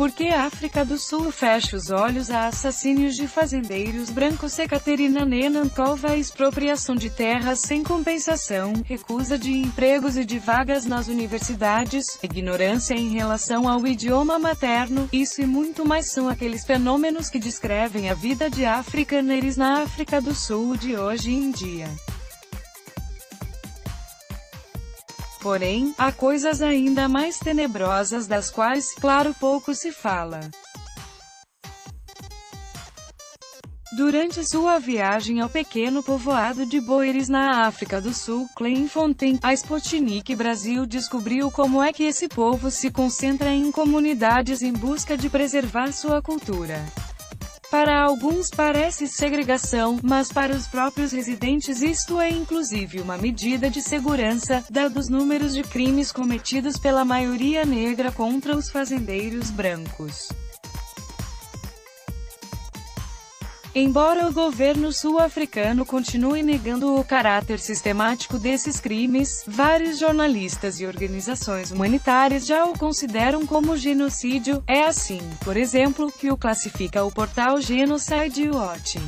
Por que a África do Sul fecha os olhos a assassínios de fazendeiros brancos? Ekaterina Nenankova. Expropriação de terras sem compensação, recusa de empregos e de vagas nas universidades, ignorância em relação ao idioma materno, isso e muito mais são aqueles fenômenos que descrevem a vida de afrikaners na África do Sul de hoje em dia. Porém, há coisas ainda mais tenebrosas das quais, claro, pouco se fala. Durante sua viagem ao pequeno povoado de Boeres na África do Sul, Clairefontaine, a Sputnik Brasil descobriu como é que esse povo se concentra em comunidades em busca de preservar sua cultura. Para alguns parece segregação, mas para os próprios residentes isto é inclusive uma medida de segurança, dados os números de crimes cometidos pela maioria negra contra os fazendeiros brancos. Embora o governo sul-africano continue negando o caráter sistemático desses crimes, vários jornalistas e organizações humanitárias já o consideram como genocídio. É assim, por exemplo, que o classifica o portal Genocide Watch.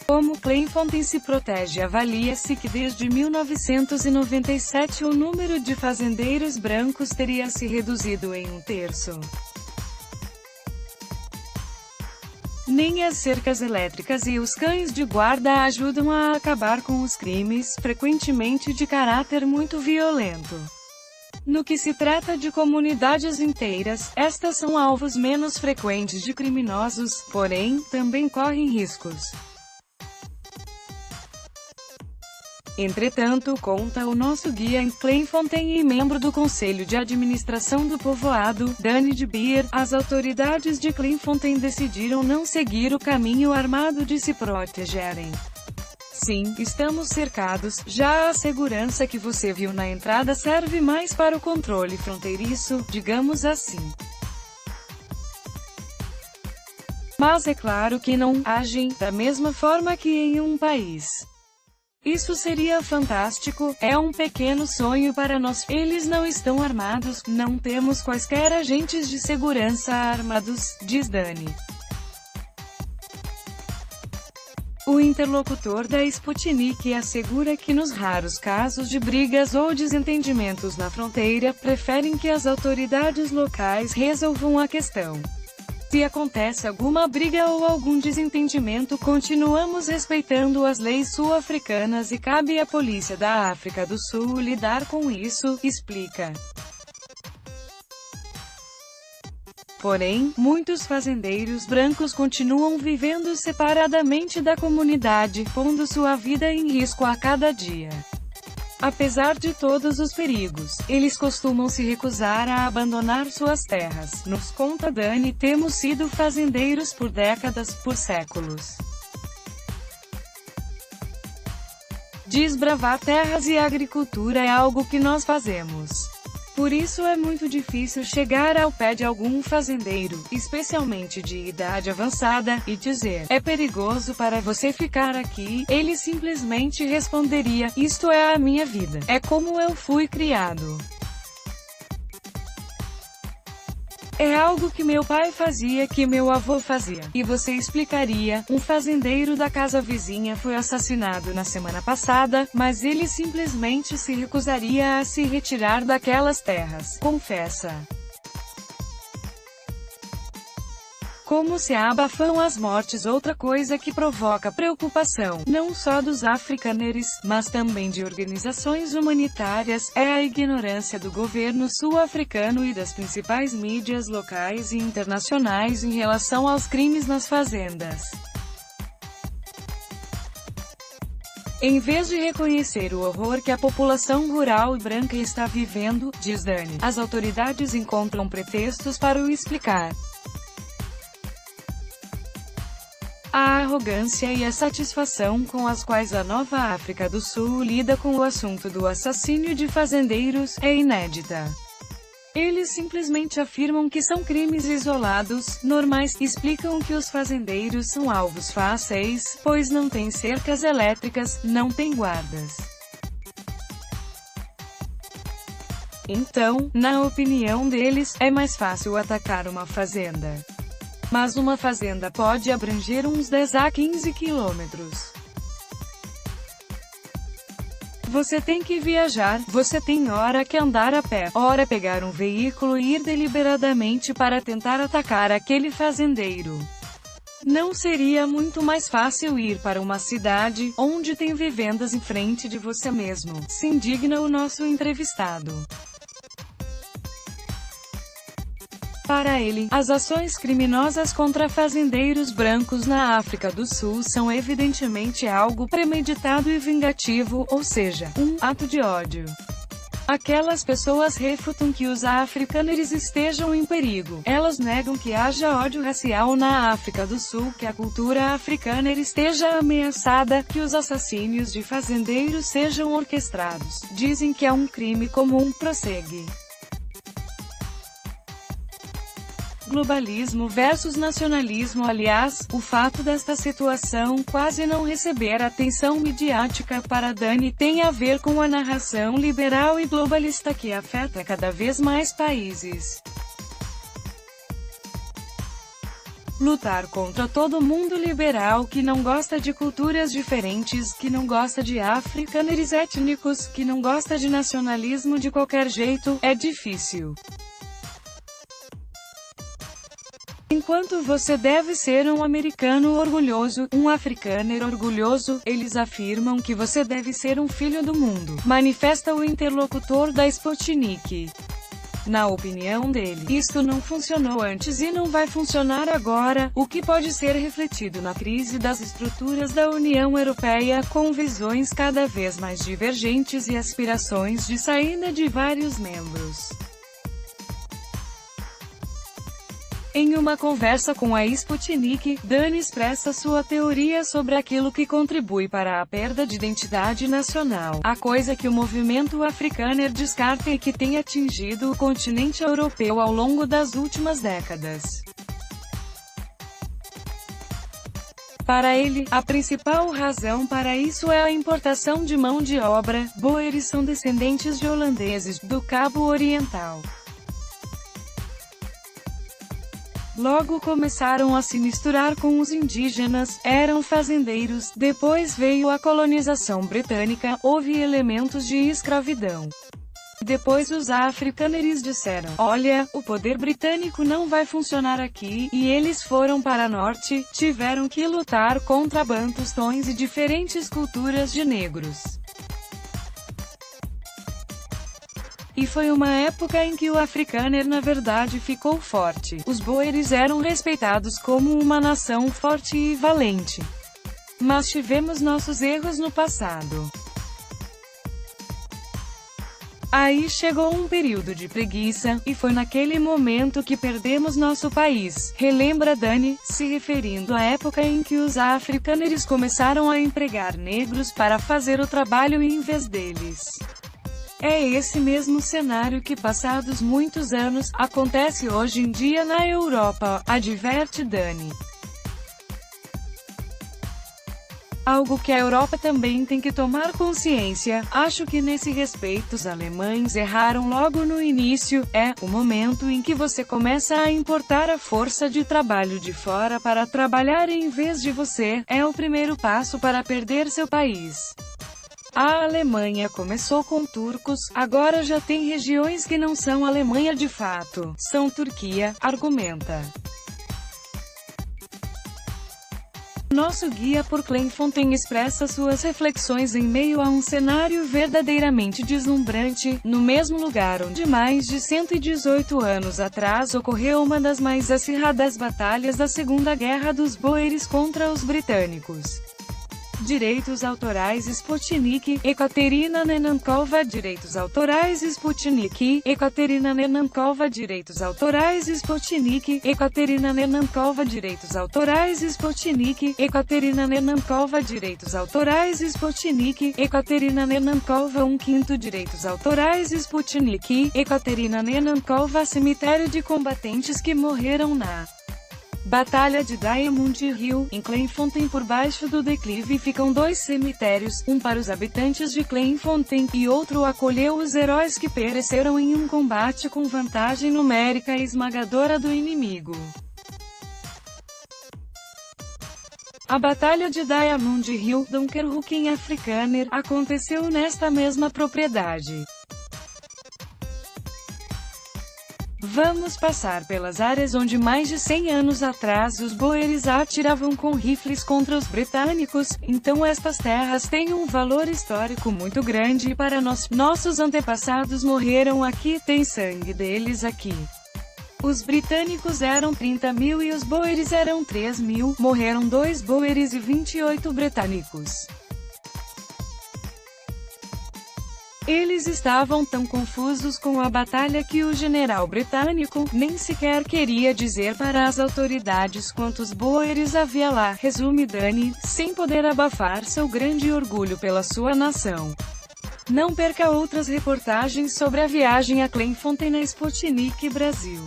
Como Clairefontaine se protege? Avalia-se que desde 1997 o número de fazendeiros brancos teria se reduzido em 1/3. Nem as cercas elétricas e os cães de guarda ajudam a acabar com os crimes, frequentemente de caráter muito violento. No que se trata de comunidades inteiras, estas são alvos menos frequentes de criminosos, porém, também correm riscos. Entretanto, conta o nosso guia em Clairefontaine e membro do Conselho de Administração do Povoado, Dani de Beer, as autoridades de Clairefontaine decidiram não seguir o caminho armado de se protegerem. Sim, estamos cercados, já a segurança que você viu na entrada serve mais para o controle fronteiriço, digamos assim. Mas é claro que não agem da mesma forma que em um país. Isso seria fantástico, é um pequeno sonho para nós. Eles não estão armados, não temos quaisquer agentes de segurança armados, diz Dani. O interlocutor da Sputnik assegura que nos raros casos de brigas ou desentendimentos na fronteira, preferem que as autoridades locais resolvam a questão. Se acontece alguma briga ou algum desentendimento, continuamos respeitando as leis sul-africanas e cabe à polícia da África do Sul lidar com isso, explica. Porém, muitos fazendeiros brancos continuam vivendo separadamente da comunidade, pondo sua vida em risco a cada dia. Apesar de todos os perigos, eles costumam se recusar a abandonar suas terras. Nos conta Dani, temos sido fazendeiros por décadas, por séculos. Desbravar terras e agricultura é algo que nós fazemos. Por isso é muito difícil chegar ao pé de algum fazendeiro, especialmente de idade avançada, e dizer, é perigoso para você ficar aqui. Ele simplesmente responderia, isto é a minha vida, é como eu fui criado. É algo que meu pai fazia, que meu avô fazia. E você explicaria, um fazendeiro da casa vizinha foi assassinado na semana passada, mas ele simplesmente se recusaria a se retirar daquelas terras, confessa. Como se abafam as mortes? Outra coisa que provoca preocupação, não só dos afrikaners, mas também de organizações humanitárias, é a ignorância do governo sul-africano e das principais mídias locais e internacionais em relação aos crimes nas fazendas. Em vez de reconhecer o horror que a população rural branca está vivendo, diz Dani, as autoridades encontram pretextos para o explicar. A arrogância e a satisfação com as quais a Nova África do Sul lida com o assunto do assassínio de fazendeiros é inédita. Eles simplesmente afirmam que são crimes isolados, normais, explicam que os fazendeiros são alvos fáceis, pois não têm cercas elétricas, não têm guardas. Então, na opinião deles, é mais fácil atacar uma fazenda. Mas uma fazenda pode abranger uns 10 a 15 quilômetros. Você tem que viajar, você tem hora que andar a pé, hora pegar um veículo e ir deliberadamente para tentar atacar aquele fazendeiro. Não seria muito mais fácil ir para uma cidade, onde tem vivendas em frente de você mesmo? Se indigna o nosso entrevistado. Para ele, as ações criminosas contra fazendeiros brancos na África do Sul são evidentemente algo premeditado e vingativo, ou seja, um ato de ódio. Aquelas pessoas refutam que os afrikaners estejam em perigo. Elas negam que haja ódio racial na África do Sul, que a cultura afrikaner esteja ameaçada, que os assassínios de fazendeiros sejam orquestrados. Dizem que é um crime comum, prossegue. Globalismo versus nacionalismo. Aliás, o fato desta situação quase não receber atenção midiática para Dani tem a ver com a narração liberal e globalista que afeta cada vez mais países. Lutar contra todo mundo liberal que não gosta de culturas diferentes, que não gosta de afrikaners étnicos, que não gosta de nacionalismo de qualquer jeito, é difícil. Enquanto você deve ser um americano orgulhoso, um afrikaner orgulhoso, eles afirmam que você deve ser um filho do mundo, manifesta o interlocutor da Sputnik. Na opinião dele, isto não funcionou antes e não vai funcionar agora, o que pode ser refletido na crise das estruturas da União Europeia, com visões cada vez mais divergentes e aspirações de saída de vários membros. Em uma conversa com a Sputnik, Dani expressa sua teoria sobre aquilo que contribui para a perda de identidade nacional, a coisa que o movimento afrikaner descarta e que tem atingido o continente europeu ao longo das últimas décadas. Para ele, a principal razão para isso é a importação de mão de obra. Boeres são descendentes de holandeses, do Cabo Oriental. Logo começaram a se misturar com os indígenas, eram fazendeiros, depois veio a colonização britânica, houve elementos de escravidão. Depois os afrikaners disseram, olha, o poder britânico não vai funcionar aqui, e eles foram para norte, tiveram que lutar contra bantustões e diferentes culturas de negros. E foi uma época em que o afrikaner na verdade ficou forte. Os boeres eram respeitados como uma nação forte e valente. Mas tivemos nossos erros no passado. Aí chegou um período de preguiça, e foi naquele momento que perdemos nosso país, relembra Dani, se referindo à época em que os afrikaners começaram a empregar negros para fazer o trabalho em vez deles. É esse mesmo cenário que, passados muitos anos, acontece hoje em dia na Europa, adverte Dani. Algo que a Europa também tem que tomar consciência, acho que nesse respeito os alemães erraram logo no início, é o momento em que você começa a importar a força de trabalho de fora para trabalhar em vez de você, é o primeiro passo para perder seu país. A Alemanha começou com turcos, agora já tem regiões que não são Alemanha de fato, são Turquia, argumenta. Nosso guia por Kleinfontein expressa suas reflexões em meio a um cenário verdadeiramente deslumbrante, no mesmo lugar onde mais de 118 anos atrás ocorreu uma das mais acirradas batalhas da Segunda Guerra dos Boeres contra os britânicos. Direitos autorais Sputnik, Ekaterina Nenankova. Direitos autorais Sputnik, Ekaterina Nenankova. Direitos autorais Sputnik, Ekaterina Nenankova. Direitos autorais Sputnik, Ekaterina Nenankova. Direitos autorais Sputnik, Ekaterina Nenankova. 1/5 Direitos autorais Sputnik, Ekaterina Nenankova. Cemitério de combatentes que morreram na Batalha de Diamond Hill. Em Clairefontaine, por baixo do declive ficam dois cemitérios, um para os habitantes de Clairefontaine, e outro acolheu os heróis que pereceram em um combate com vantagem numérica esmagadora do inimigo. A Batalha de Diamond Hill, Dunkerque em Afrikaner, aconteceu nesta mesma propriedade. Vamos passar pelas áreas onde mais de 100 anos atrás os boeres atiravam com rifles contra os britânicos, então estas terras têm um valor histórico muito grande para nós. Nossos antepassados morreram aqui, tem sangue deles aqui. Os britânicos eram 30.000 e os boeres eram 3.000, morreram 2 boeres e 28 britânicos. Eles estavam tão confusos com a batalha que o general britânico nem sequer queria dizer para as autoridades quantos boeres havia lá, resume Dani, sem poder abafar seu grande orgulho pela sua nação. Não perca outras reportagens sobre a viagem a Clairefontaine na Sputnik Brasil.